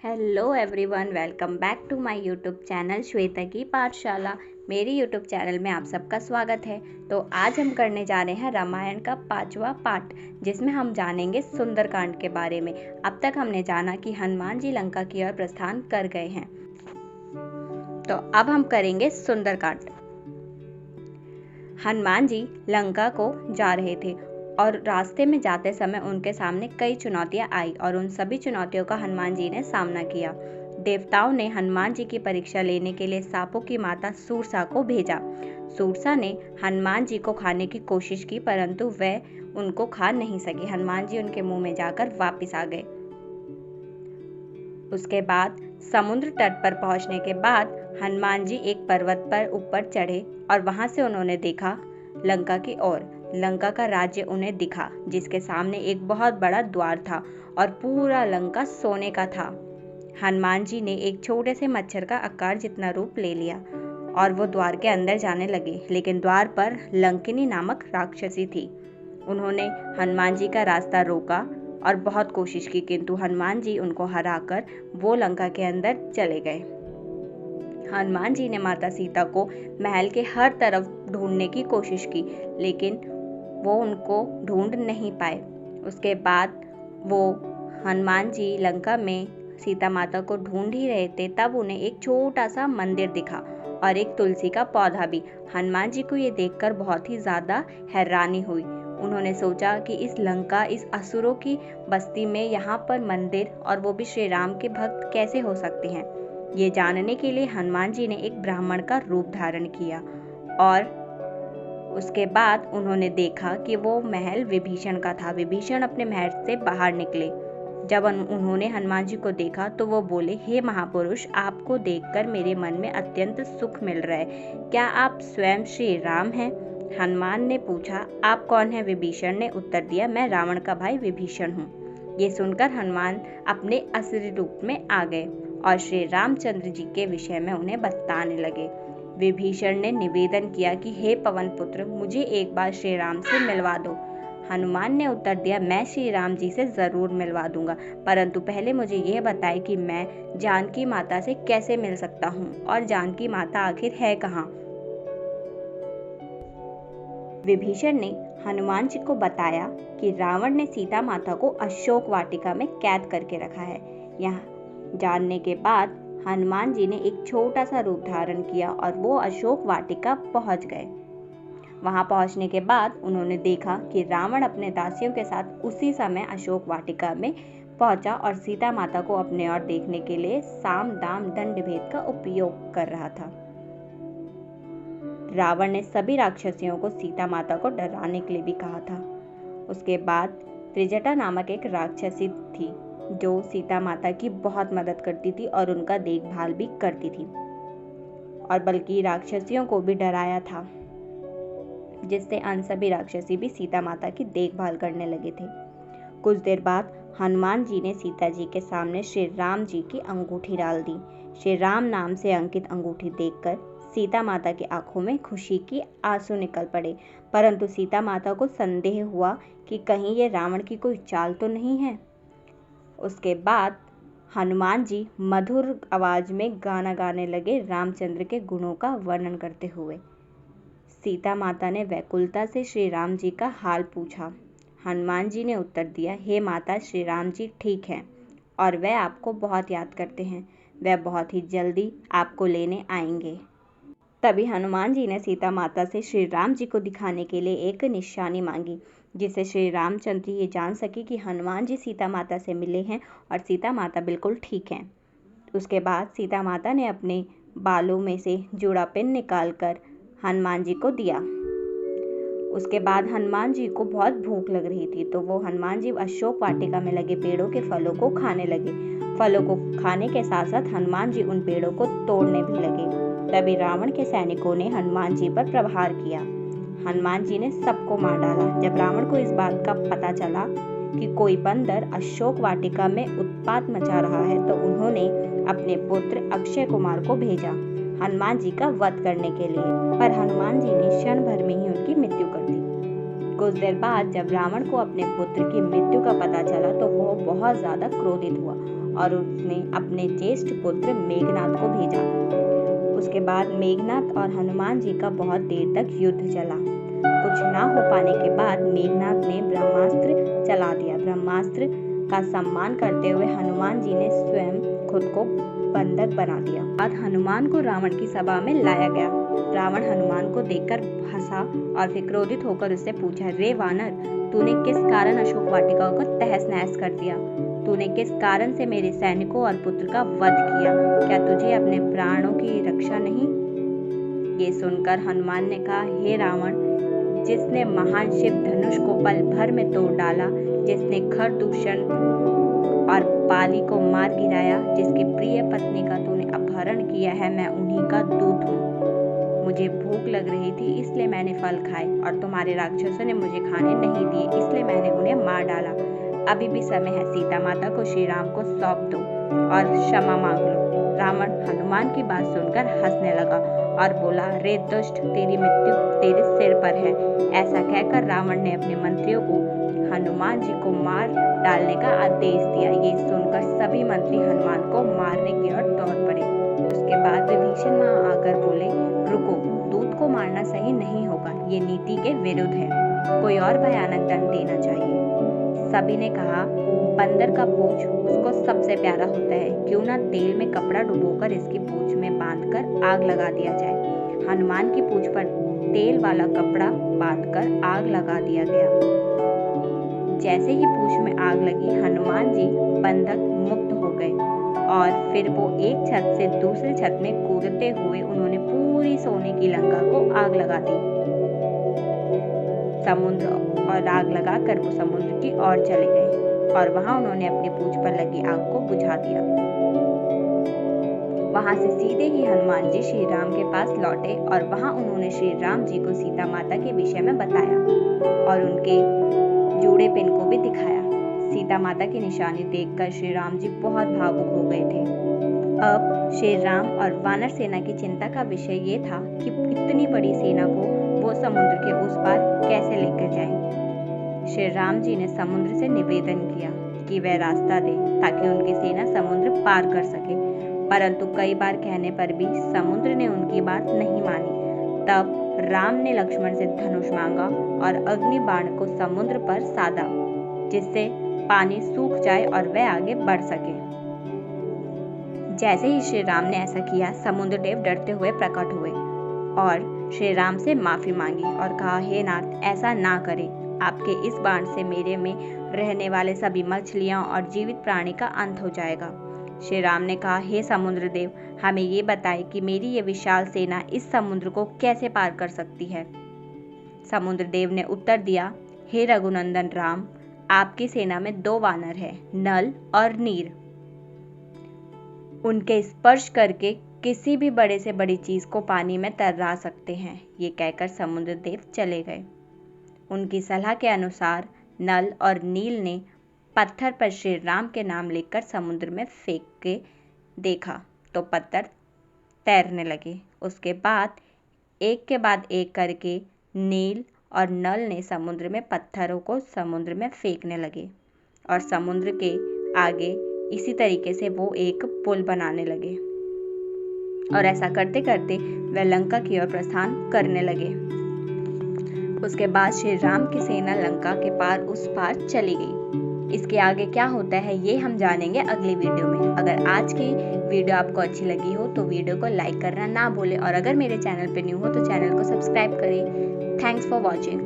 Hello everyone, welcome back to my YouTube channel Shweta की पाठशाला। मेरी यूट्यूब चैनल में आप सबका स्वागत है। तो आज हम करने जा रहे हैं रामायण का 5वां पार्ट, जिसमें हम जानेंगे सुंदरकांड के बारे में। अब तक हमने जाना कि हनुमान जी लंका की ओर प्रस्थान कर गए हैं, तो अब हम करेंगे सुंदरकांड। हनुमान जी लंका को जा रहे थे और रास्ते में जाते समय उनके सामने कई चुनौतियां आई और उन सभी चुनौतियों का हनुमान जी ने सामना किया। देवताओं ने हनुमान जी की परीक्षा लेने के लिए सांपों की माता सूरसा को भेजा। सूरसा ने हनुमान जी को खाने की कोशिश की, परंतु वह उनको खा नहीं सकी। हनुमान जी उनके मुंह में जाकर वापस आ गए। उसके बाद समुद्र तट पर पहुंचने के बाद हनुमान जी एक पर्वत पर ऊपर चढ़े और वहां से उन्होंने देखा लंका की ओर। लंका का राज्य उन्हें दिखा, जिसके सामने एक बहुत बड़ा द्वार था और पूरा लंका सोने का था। हनुमान जी ने एक छोटे से मच्छर का आकार जितना रूप ले लिया और वो द्वार के अंदर जाने लगे, लेकिन द्वार पर लंकिनी नामक राक्षसी थी। उन्होंने हनुमान जी का रास्ता रोका और बहुत कोशिश की, किंतु हनुमान जी उनको हराकर वो लंका के अंदर चले गए। हनुमान जी ने माता सीता को महल के हर तरफ ढूंढने की कोशिश की, लेकिन वो उनको ढूंढ नहीं पाए। उसके बाद वो हनुमान जी लंका में सीता माता को ढूंढ ही रहे थे, तब उन्हें एक छोटा सा मंदिर दिखा और एक तुलसी का पौधा भी। हनुमान जी को ये देखकर बहुत ही ज़्यादा हैरानी हुई। उन्होंने सोचा कि इस लंका, इस असुरों की बस्ती में यहाँ पर मंदिर, और वो भी श्री राम के भक्त, कैसे हो सकते हैं। ये जानने के लिए हनुमान जी ने एक ब्राह्मण का रूप धारण किया और उसके बाद उन्होंने देखा कि वो महल विभीषण का था। विभीषण अपने महल से बाहर निकले। जब उन्होंने हनुमान जी को देखा तो वो बोले, हे महापुरुष, आपको देखकर मेरे मन में अत्यंत सुख मिल रहा है। क्या आप स्वयं श्री राम हैं? हनुमान ने पूछा, आप कौन हैं? विभीषण ने उत्तर दिया, मैं रावण का भाई विभीषण हूँ। ये सुनकर हनुमान अपने असली रूप में आ गए और श्री रामचंद्र जी के विषय में उन्हें बताने लगे। विभीषण ने निवेदन किया कि हे पवन पुत्र, मुझे एक बार श्री राम से मिलवा दो। हनुमान ने उत्तर दिया, मैं श्री राम जी से जरूर मिलवा दूंगा, परंतु पहले मुझे यह बताएं कि मैं जानकी माता से कैसे मिल सकता हूँ और जानकी माता आखिर है कहाँ। विभीषण ने हनुमान जी को बताया कि रावण ने सीता माता को अशोक वाटिका में कैद करके रखा है। यहाँ जानने के बाद हनुमान जी ने एक छोटा सा रूप धारण किया और वो अशोक वाटिका पहुंच गए। वहां पहुंचने के बाद उन्होंने देखा कि रावण अपने दासियों के साथ उसी समय अशोक वाटिका में पहुंचा और सीता माता को अपने ओर देखने के लिए साम दाम दंड भेद का उपयोग कर रहा था। रावण ने सभी राक्षसियों को सीता माता को डराने के लिए भी कहा था। उसके बाद त्रिजटा नामक एक राक्षसी थी जो सीता माता की बहुत मदद करती थी और उनका देखभाल भी करती थी, और बल्कि राक्षसियों को भी डराया था, जिससे अन्य सभी राक्षसी भी सीता माता की देखभाल करने लगे थे। कुछ देर बाद हनुमान जी ने सीता जी के सामने श्री राम जी की अंगूठी डाल दी। श्री राम नाम से अंकित अंगूठी देखकर सीता माता की आंखों में खुशी की आंसू निकल पड़े, परंतु सीता माता को संदेह हुआ कि कहीं ये रावण की कोई चाल तो नहीं है। उसके बाद हनुमान जी मधुर आवाज में गाना गाने लगे, रामचंद्र के गुणों का वर्णन करते हुए। सीता माता ने व्याकुलता से श्री राम जी का हाल पूछा। हनुमान जी ने उत्तर दिया, हे माता, श्री राम जी ठीक हैं और वह आपको बहुत याद करते हैं। वह बहुत ही जल्दी आपको लेने आएंगे। तभी हनुमान जी ने सीता माता से श्री राम जी को दिखाने के लिए एक निशानी मांगी, जिससे श्री रामचंद्र ये जान सके कि हनुमान जी सीता माता से मिले हैं और सीता माता बिल्कुल ठीक हैं। उसके बाद सीता माता ने अपने बालों में से जूड़ा पिन निकालकर हनुमान जी को दिया। उसके बाद हनुमान जी को बहुत भूख लग रही थी, तो वो हनुमान जी अशोक वाटिका में लगे पेड़ों के फलों को खाने लगे। फलों को खाने के साथ साथ हनुमान जी उन पेड़ों को तोड़ने भी लगे। तभी रावण के सैनिकों ने हनुमान जी पर प्रहार किया। हनुमान जी ने सबको मार डाला। जब रावण को इस बात का पता चला कि कोई बंदर अशोक वाटिका में उत्पात मचा रहा है, तो उन्होंने अपने पुत्र अक्षय कुमार को भेजा हनुमान जी का वध करने के लिए, पर हनुमान जी ने क्षण भर में ही उनकी मृत्यु कर दी। कुछ देर बाद जब रावण को अपने पुत्र की मृत्यु का पता चला तो वो बहुत ज्यादा क्रोधित हुआ और उसने अपने ज्येष्ठ पुत्र मेघनाद को भेजा। उसके बाद मेघनाद और हनुमान जी का बहुत देर तक युद्ध चला। कुछ ना हो पाने के बाद मेघनाद ने ब्रह्मास्त्र चला दिया। ब्रह्मास्त्र का सम्मान करते हुए हनुमान जी ने स्वयं खुद को बंधक बना दिया। बाद हनुमान को रावण की सभा में लाया गया। रावण हनुमान को देखकर हंसा और फिर क्रोधित होकर उससे पूछा, रे वानर, तूने किस कारण अशोक वाटिका को तहस नहस कर दिया? तूने किस कारण से मेरे सैनिकों और पुत्र का वध किया? क्या तुझे अपने प्राणों की रक्षा नहीं? ये सुनकर हनुमान ने कहा, हे रावण, जिसने महान शिव धनुष को पल भर में तोड़ डाला, जिसने खरदूषण और बाली को मार गिराया, जिसकी प्रिय पत्नी का तूने अपहरण किया है, मैं उन्हीं का दूत हूँ। मुझे भूख लग रही थी इसलिए मैंने फल खाए और तुम्हारे राक्षसों ने मुझे खाने नहीं दिए इसलिए मैंने उन्हें मार डाला। अभी भी समय है, सीता माता को श्री राम को सौंप दो और क्षमा मांग लो। रावण हनुमान की बात सुनकर हंसने लगा और बोला, रे दुष्ट, तेरी मृत्यु तेरे सिर पर है। ऐसा कहकर रावण ने अपने मंत्रियों को हनुमान जी को मार डालने का आदेश दिया। ये सुनकर सभी मंत्री हनुमान को मारने की ओर दौड़ पड़े। उसके बाद विभीषण वहां आकर बोले, रुको, दूत को मारना सही नहीं होगा, ये नीति के विरुद्ध है, कोई और भयानक दंड देना चाहिए। सभी ने कहा, बंदर का पूंछ उसको सबसे प्यारा होता है, क्यों ना तेल में कपड़ा डुबोकर इसकी पूंछ में बांधकर आग लगा दिया जाए। हनुमान की पूंछ पर तेल वाला कपड़ा बांधकर आग लगा दिया गया। जैसे ही पूंछ में आग लगी, हनुमान जी बंधक मुक्त हो गए और फिर वो एक छत से दूसरे छत में कूदते हुए उन्होंने पूरी सोने की लंका को आग लगा दी। समुद्र और आग लगाकर वो समुद्र की ओर चले गए और वहां उन्होंने अपनी पूंछ पर लगी आग को बुझा दिया। वहां से सीधे ही हनुमान जी श्री राम के पास लौटे और वहां उन्होंने श्री राम जी को सीता माता के विषय में बताया और उनके जोड़े पिन को भी दिखाया। सीता माता की निशानी देखकर श्री राम जी बहुत भावुक हो गए थे। अब श्री राम और वानर सेना की चिंता का विषय ये था कि इतनी बड़ी सेना को वो समुद्र के उस पार कैसे लेकर जाएं। श्री राम जी ने समुद्र से निवेदन किया कि वह रास्ता दे ताकि उनकी सेना समुद्र पार कर सके, परंतु कई बार कहने पर भी समुद्र ने उनकी बात नहीं मानी। तब राम ने लक्ष्मण से धनुष मांगा और अग्नि बाण को समुद्र पर साधा, जिससे पानी सूख जाए और वह आगे बढ़ सके। जैसे ही श्री राम ने ऐसा किया, समुद्र देव डरते हुए प्रकट हुए और श्री राम से माफी मांगी और कहा, हे नाथ, ऐसा ना करें, आपके इस बाण से मेरे में रहने वाले सभी मछलियां और जीवित प्राणी का अंत हो जाएगा। श्री राम ने कहा, हे समुद्र देव, हमें ये बताए कि मेरी ये विशाल सेना इस समुद्र को कैसे पार कर सकती है। समुद्र देव ने उत्तर दिया, हे रघुनंदन राम, आपकी सेना में 2 वानर हैं, नल और नीर। उनके स्पर्श करके किसी भी बड़े से बड़ी चीज को पानी में तैरा सकते हैं। ये कहकर समुद्र देव चले गए। उनकी सलाह के अनुसार नल और नील ने पत्थर पर श्री राम के नाम लिखकर समुद्र में फेंक के देखा तो पत्थर तैरने लगे। उसके बाद एक करके नील और नल ने समुद्र में पत्थरों को समुद्र में फेंकने लगे और समुद्र के आगे इसी तरीके से वो एक पुल बनाने लगे और ऐसा करते करते वह लंका की ओर प्रस्थान करने लगे। उसके बाद श्री राम की सेना लंका के पार उस पार चली गई। इसके आगे क्या होता है ये हम जानेंगे अगली वीडियो में। अगर आज की वीडियो आपको अच्छी लगी हो तो वीडियो को लाइक करना ना भूलें और अगर मेरे चैनल पे न्यू हो तो चैनल को सब्सक्राइब करें। Thanks for watching.